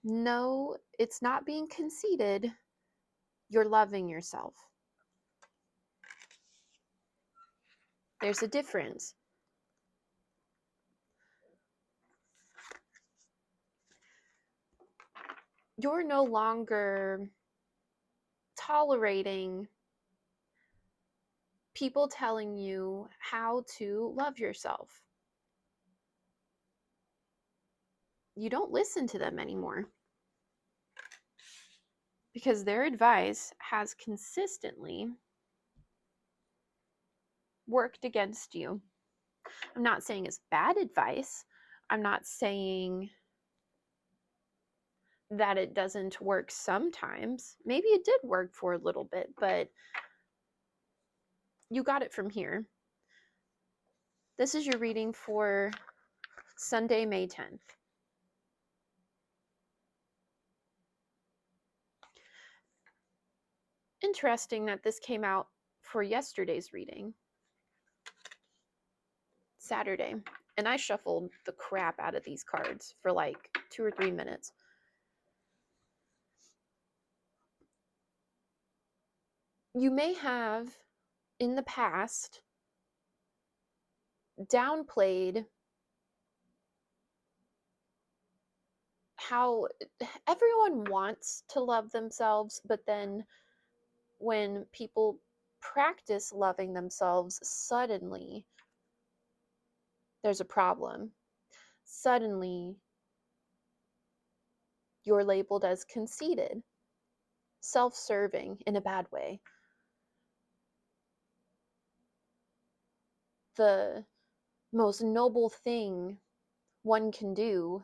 No, it's not being conceited. You're loving yourself. There's a difference. You're no longer tolerating people telling you how to love yourself. You don't listen to them anymore because their advice has consistently worked against you. I'm not saying it's bad advice. I'm not saying that it doesn't work sometimes. Maybe it did work for a little bit, but you got it from here. This is your reading for Sunday, May 10th. Interesting that this came out for yesterday's reading, Saturday. And I shuffled the crap out of these cards for like 2 or 3 minutes. You may have, in the past, downplayed how everyone wants to love themselves, but then when people practice loving themselves, suddenly there's a problem. Suddenly you're labeled as conceited, self-serving in a bad way. The most noble thing one can do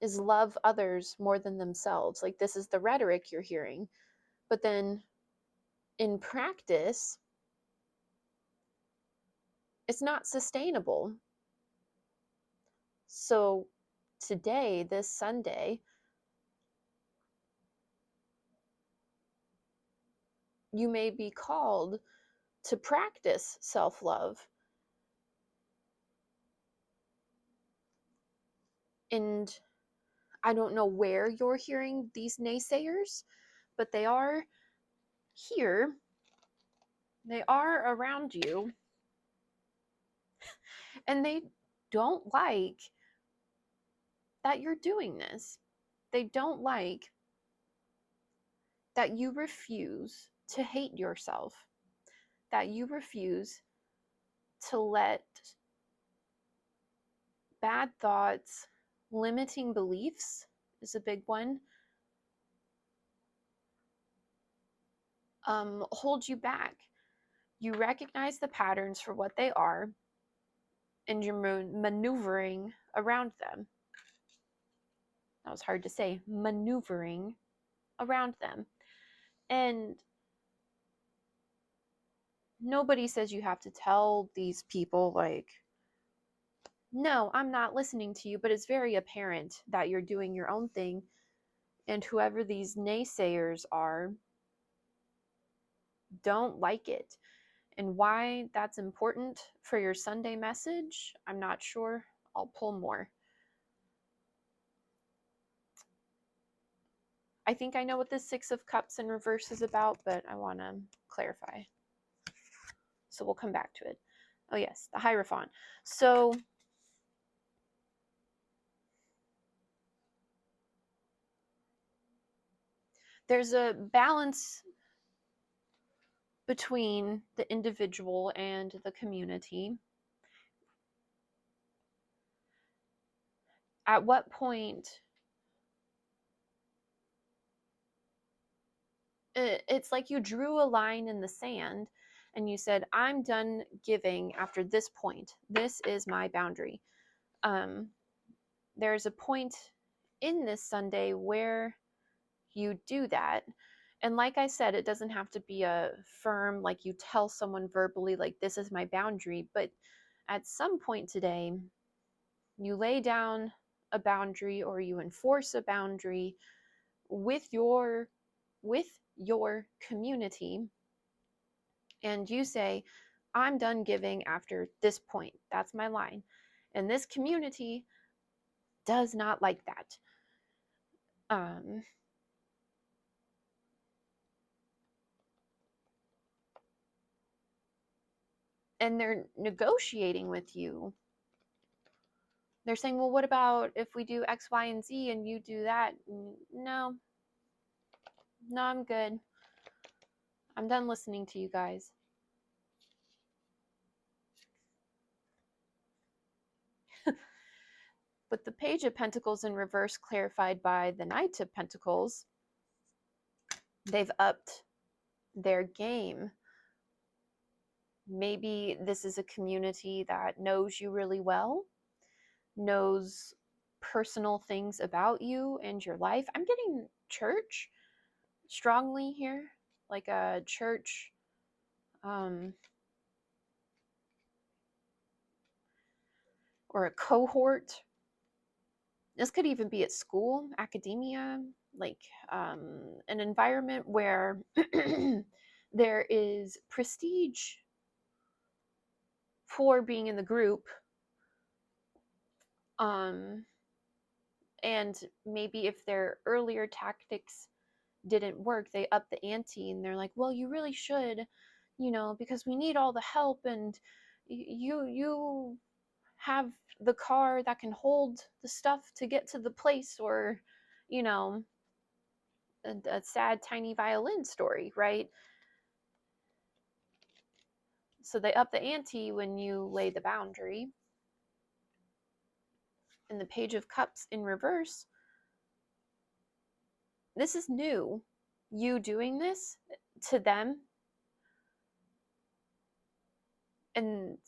is love others more than themselves. Like, this is the rhetoric you're hearing. But then in practice, it's not sustainable. So today, this Sunday, you may be called to practice self-love. And I don't know where you're hearing these naysayers, but they are here. They are around you. And they don't like that you're doing this. They don't like that you refuse to hate yourself, that you refuse to let bad thoughts, limiting beliefs is a big one, hold you back. You recognize the patterns for what they are, and you're maneuvering around them. That was hard to say. Maneuvering around them. And nobody says you have to tell these people, like, no, I'm not listening to you, but it's very apparent that you're doing your own thing, and whoever these naysayers are don't like it. And why that's important for your Sunday message, I'm not sure. I'll pull more. I think I know what this Six of Cups in reverse is about, but I want to clarify. So we'll come back to it. Oh yes, the Hierophant. So there's a balance between the individual and the community. At what point it's like you drew a line in the sand and you said, I'm done giving after this point. This is my boundary. There's a point in this Sunday where you do that. And like I said, it doesn't have to be a firm, like you tell someone verbally, like, this is my boundary. But at some point today, you lay down a boundary or you enforce a boundary with your community, and you say, I'm done giving after this point. That's my line. And this community does not like that. Um, and they're negotiating with you. They're saying, well, what about if we do X, Y, and Z and you do that? No, no, I'm good. I'm done listening to you guys. But the Page of Pentacles in reverse, clarified by the Knight of Pentacles, they've upped their game. Maybe this is a community that knows you really well, knows personal things about you and your life. I'm getting church strongly here, like a church, or a cohort. This could even be at school, academia, like an environment where there is prestige for being in the group. And maybe if their earlier tactics didn't work, they up the ante and they're like, well, you really should, because we need all the help, and you have the car that can hold the stuff to get to the place, or you know a sad tiny violin story, right? So they up the ante when you lay the boundary. And the Page of Cups in reverse, this is new. You doing this to them, and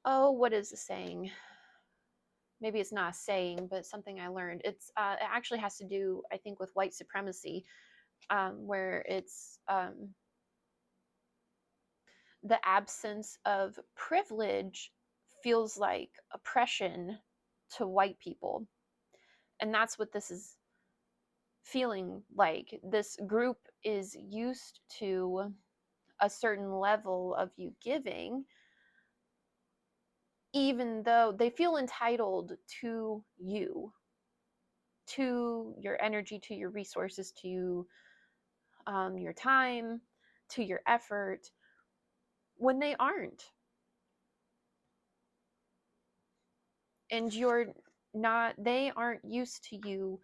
oh, what is the saying? Maybe it's not a saying, but something I learned. It actually has to do, I think, with white supremacy, where it's the absence of privilege feels like oppression to white people. And that's what this is feeling like. This group is used to a certain level of you giving, even though they feel entitled to you, to your energy, to your resources, to your time, to your effort, when they aren't. And they aren't used to you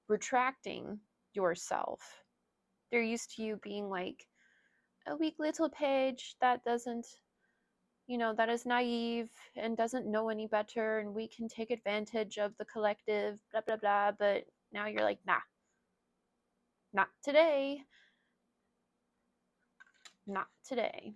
retracting yourself. They're used to you being like a weak little page that doesn't, that is naive and doesn't know any better, and we can take advantage of the collective, blah, blah, blah. But now you're like, nah, not today. Not today.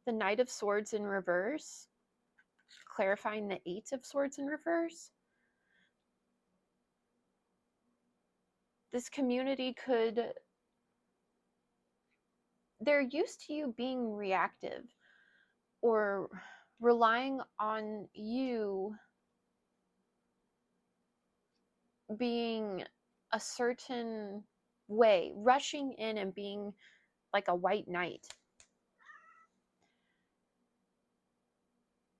The Knight of Swords in reverse, clarifying the Eight of Swords in reverse. This community they're used to you being reactive or relying on you being a certain way, rushing in and being like a white knight.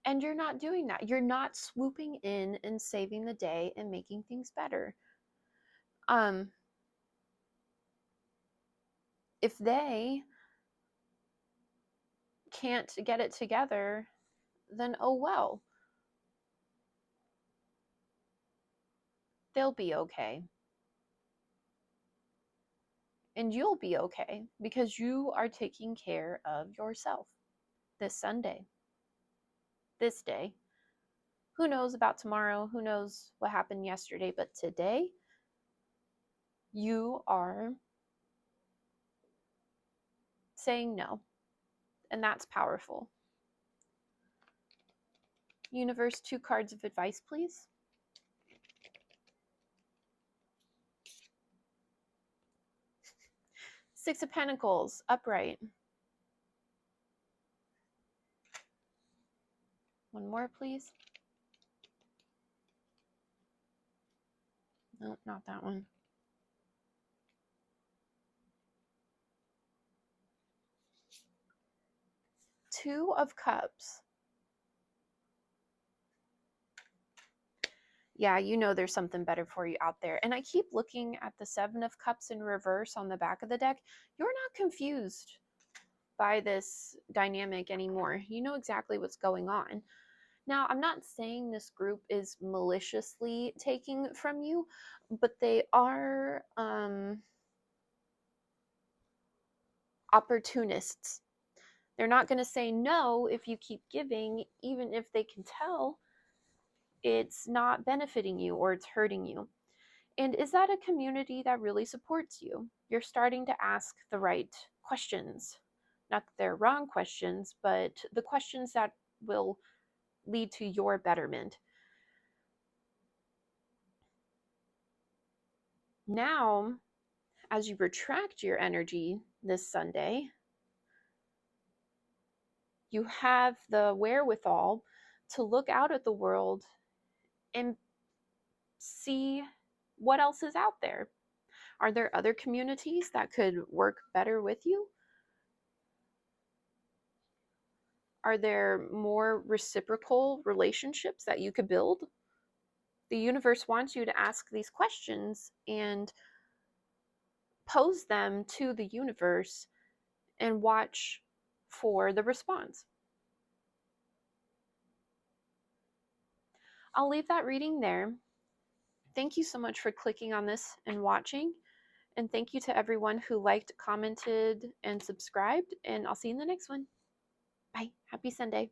And you're not doing that. You're not swooping in and saving the day and making things better. If they can't get it together, then oh well. They'll be okay. And you'll be okay because you are taking care of yourself this Sunday, this day. Who knows about tomorrow? Who knows what happened yesterday? But today, you are saying no. And that's powerful. Universe, 2 cards of advice, please. Six of Pentacles, upright. One more, please. No, not that one. Two of Cups. Yeah, you know there's something better for you out there. And I keep looking at the Seven of Cups in reverse on the back of the deck. You're not confused by this dynamic anymore. You know exactly what's going on. Now, I'm not saying this group is maliciously taking from you, but they are opportunists. They're not going to say no if you keep giving, even if they can tell it's not benefiting you or it's hurting you. And is that a community that really supports you? You're starting to ask the right questions. Not that they're wrong questions, but the questions that will lead to your betterment. Now, as you retract your energy this Sunday, you have the wherewithal to look out at the world and see what else is out there. Are there other communities that could work better with you? Are there more reciprocal relationships that you could build? The universe wants you to ask these questions and pose them to the universe and watch for the response. I'll leave that reading there. Thank you so much for clicking on this and watching. And thank you to everyone who liked, commented, and subscribed. And I'll see you in the next one. Bye. Happy Sunday.